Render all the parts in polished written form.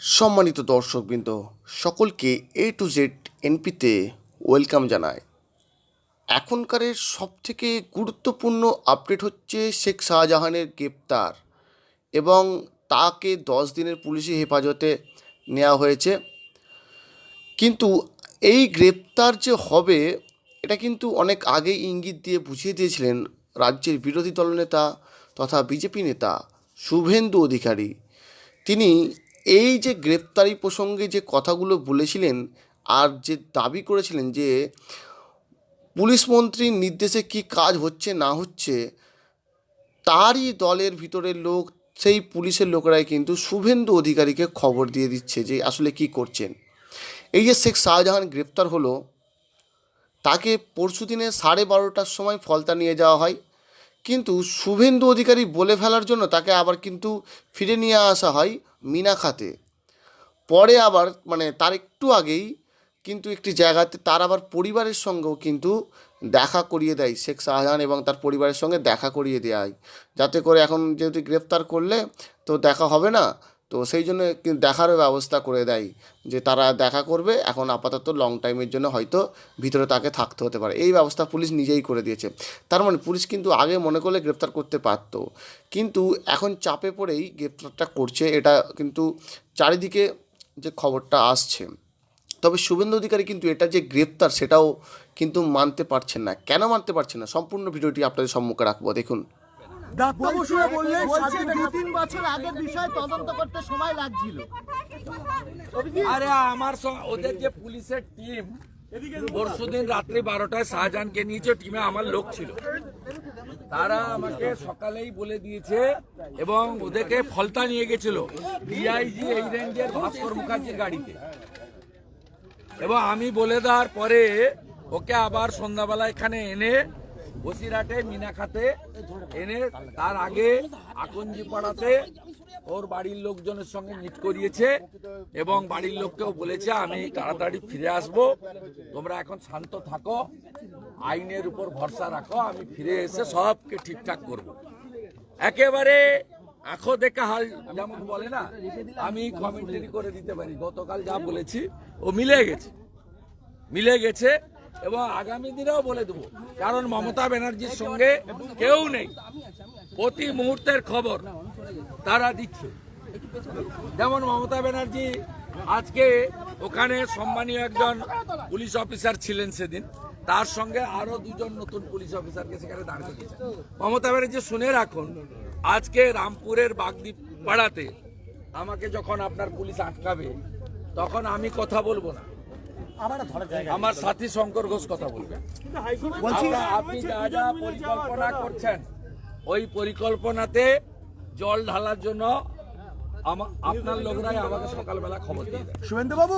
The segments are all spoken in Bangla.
সম্মানিত দর্শকবৃন্দ, সকলকে এ টু জেড এনপিতে ওয়েলকাম জানায়। এখনকারের সবথেকে গুরুত্বপূর্ণ আপডেট হচ্ছে শেখ শাহজাহানের গ্রেপ্তার এবং তাকে 10 দিনের পুলিশি হেফাজতে নেওয়া হয়েছে। কিন্তু এই গ্রেপ্তার যে হবে এটা কিন্তু অনেক আগেই ইঙ্গিত দিয়ে বুঝিয়ে দিয়েছিলেন রাজ্যের বিরোধী দলনেতা তথা বিজেপি নেতা শুভেন্দু অধিকারী। তিনি এই যে গ্রেপ্তারি প্রসঙ্গে যে কথাগুলো বলেছিলেন আর যে দাবি করেছিলেন যে পুলিশ মন্ত্রীর নির্দেশে কি কাজ হচ্ছে না হচ্ছে, তারই দলের ভিতরের লোক, সেই পুলিশের লোকেরাই কিন্তু শুভেন্দু অধিকারীকে খবর দিয়ে দিচ্ছে যে আসলে কি করছেন। এই যে শেখ শাহজাহান গ্রেপ্তার হলো, তাকে পরশুদিনে 12:30টার সময় ফলতা নিয়ে যাওয়া হয়, কিন্তু শুভেন্দু অধিকারী বলে ফেলার জন্য তাকে আবার কিন্তু ফিরে নিয়ে আসা হয় মিনাখাতে। পরে আবার তার একটু আগেই কিন্তু একটি জায়গাতে তার আবার পরিবারের সঙ্গেও কিন্তু দেখা করিয়ে দেয় শেখ শাহজাহান, এবং তার পরিবারের সঙ্গে দেখা করিয়ে দেওয়া হয়, যাতে করে এখন যেহেতু গ্রেপ্তার করলে তো দেখা হবে না, তো সেই জন্য দেখারও ব্যবস্থা করে দেয় যে তারা দেখা করবে। এখন আপাতত লং টাইমের জন্য হয়তো ভিতরে তাকে থাকতে হতে পারে, এই ব্যবস্থা পুলিশ নিজেই করে দিয়েছে। তার মানে পুলিশ কিন্তু আগে মনে করলে গ্রেপ্তার করতে পারত, কিন্তু এখন চাপে পড়েই গ্রেপ্তারটা করছে। এটা কিন্তু চারিদিকে যে খবরটা আসছে। তবে শুভেন্দু অধিকারী কিন্তু এটা যে গ্রেপ্তার সেটাও কিন্তু মানতে পারছেন না। কেন মানতে পারছেন না, সম্পূর্ণ ভিডিওটি আপনাদের সম্মুখে রাখবো, দেখুন। বলছে 2-3 বছর আগের বিষয় তদন্ত করতে সময় লাগছিল। আরে আমার ওদের যে পুলিশের টিম পরশুদিন রাত্রি 12টায় শাহজাহানকে নিয়েছে, টিমে আমার লোক ছিল, তারা আমাকে সকালেই বলে দিয়েছে এবং ওদেরকে ফলতা নিয়ে গেছিল ডিআইজি এই রেঞ্জের ভাস্কর মুখার্জির গাড়িতে। এবং আমি বলে দেওয়ার পরে ওকে আবার সন্ধ্যাবেলা এখানে এনে বসিরহাটে মিনাখাতে এনে তার আগে আকঞ্জি পাড়াতে ওর বাড়ির লোকজনের সঙ্গে মিট করিয়েছে এবং বাড়ির লোককেও বলেছে আমি তাড়াতাড়ি ফিরে আসব, তোমরা এখন শান্ত থাকো, আইনের উপর ভরসা রাখো, আমি ফিরে এসে সবকে ঠিকঠাক করব। একেবারে আঁখো দেখা হাল যেমন বলে না, আমি কমেন্টারি করে দিতে পারি, গতকাল যা বলেছি ও মিলে গেছে এবং আগামী দিনেও বলে দেবো, কারণ মমতা ব্যানার্জির সঙ্গে কেউ নেই, প্রতি মুহূর্তের খবর তারা দিচ্ছে। যেমন মমতা ব্যানার্জি আজকে ওখানে সম্মানীয় একজন পুলিশ অফিসার ছিলেন সেদিন, তার সঙ্গে আরো 2জন নতুন পুলিশ অফিসারকে সেখানে দাঁড় করিয়েছে। মমতা ব্যানার্জি শুনে রাখুন, আজকে রামপুরের বাগদ্বীপ পাড়াতে আমাকে যখন আপনার পুলিশ আটকাবে তখন আমি কথা বলবো না, আমার সাথী শঙ্কর ঘোষ কথা বলবে। আপনি যা যা পরিকল্পনা করছেন ওই পরিকল্পনাতে জল ঢালার জন্য আপনার লোকরাই আমাকে সকালবেলা খবর দিয়ে দেয়। শুভেন্দু বাবু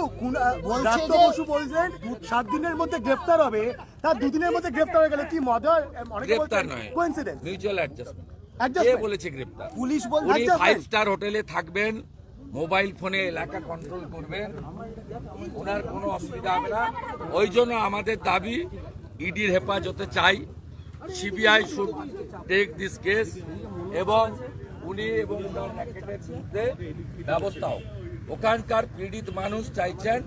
বসু বলছেন 7 দিনের মধ্যে গ্রেফতার হবে, তার 2 দিনের মধ্যে গ্রেফতার হয়ে গেলে কি মজার? গ্রেফতার নয়, মিউচুয়াল অ্যাডজাস্টমেন্ট। কে বলেছে গ্রেফতার? পুলিশ বলছে উনি 5 স্টার হোটেলে থাকবেন, মোবাইল ফোনে এলাকা কন্ট্রোল করবেন, ওনার কোনো অসুবিধা হবে না। ওই জন্য আমাদের দাবি ইডির হেফাজতে চাই, CBI should take this case এবং উনি এবং ওনার র্যাকেটের বিরুদ্ধে ব্যবস্থা হোক। ওখানকার পীড়িত মানুষ চাইছেন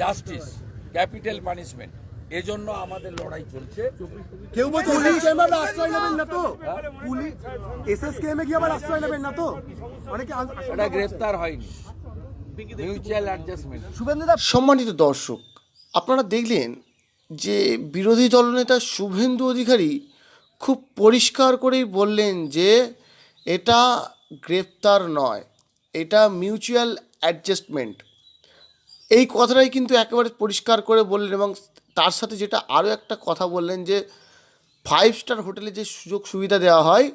জাস্টিস, ক্যাপিটাল পানিশমেন্ট, এজন্য আমাদের লড়াই চলছে। কেউ বলছে আশ্রয় নেবেন না তো, পুলিশ এসএসকেএম এ গিয়ে আবার আশ্রয় নেবেন না তো, অনেকে এটা গ্রেফতার হয়নি, মিউচুয়াল অ্যাডজাস্টমেন্ট। সম্মানিত দর্শক, আপনারা দেখলেন যে বিরোধী দলনেতা শুভেন্দু অধিকারী খুব পরিষ্কার করেই বললেন যে এটা গ্রেপ্তার নয়, এটা মিউচুয়াল অ্যাডজাস্টমেন্ট। এই কথাটাই কিন্তু একেবারে পরিষ্কার করে বললেন, এবং তার সাথে যেটা আরও একটা কথা বললেন যে 5 স্টার হোটেলে যে সুযোগ সুবিধা দেওয়া হয়,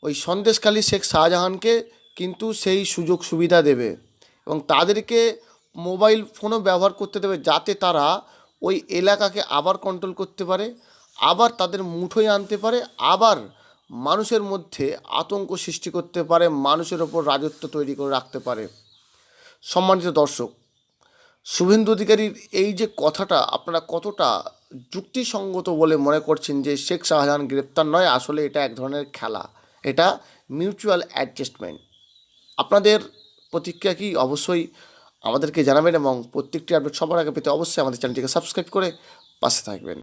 ওই সন্দেশখালী শেখ শাহজাহানকে কিন্তু সেই সুযোগ সুবিধা দেবে এবং তাদেরকে মোবাইল ফোনও ব্যবহার করতে দেবে, যাতে তারা ওই এলাকাকে আবার কন্ট্রোল করতে পারে, আবার তাদের মুঠোয় আনতে পারে, আবার মানুষের মধ্যে আতঙ্ক সৃষ্টি করতে পারে, মানুষের ওপর রাজত্ব তৈরি করে রাখতে পারে। সম্মানিত দর্শক, শুভেন্দু অধিকারীর এই যে কথাটা আপনারা কতটা যুক্তিসঙ্গত বলে মনে করছেন যে শেখ শাহজাহান গ্রেপ্তার নয়, আসলে এটা এক ধরনের খেলা, এটা মিউচুয়াল অ্যাডজাস্টমেন্ট। আপনাদের প্রতিক্রিয়া কি অবশ্যই আমাদেরকে জানাবেন এবং প্রত্যেকটি আপডেট সবার আগে পেতে অবশ্যই আমাদের চ্যানেলটিকে সাবস্ক্রাইব করে পাশে থাকবেন।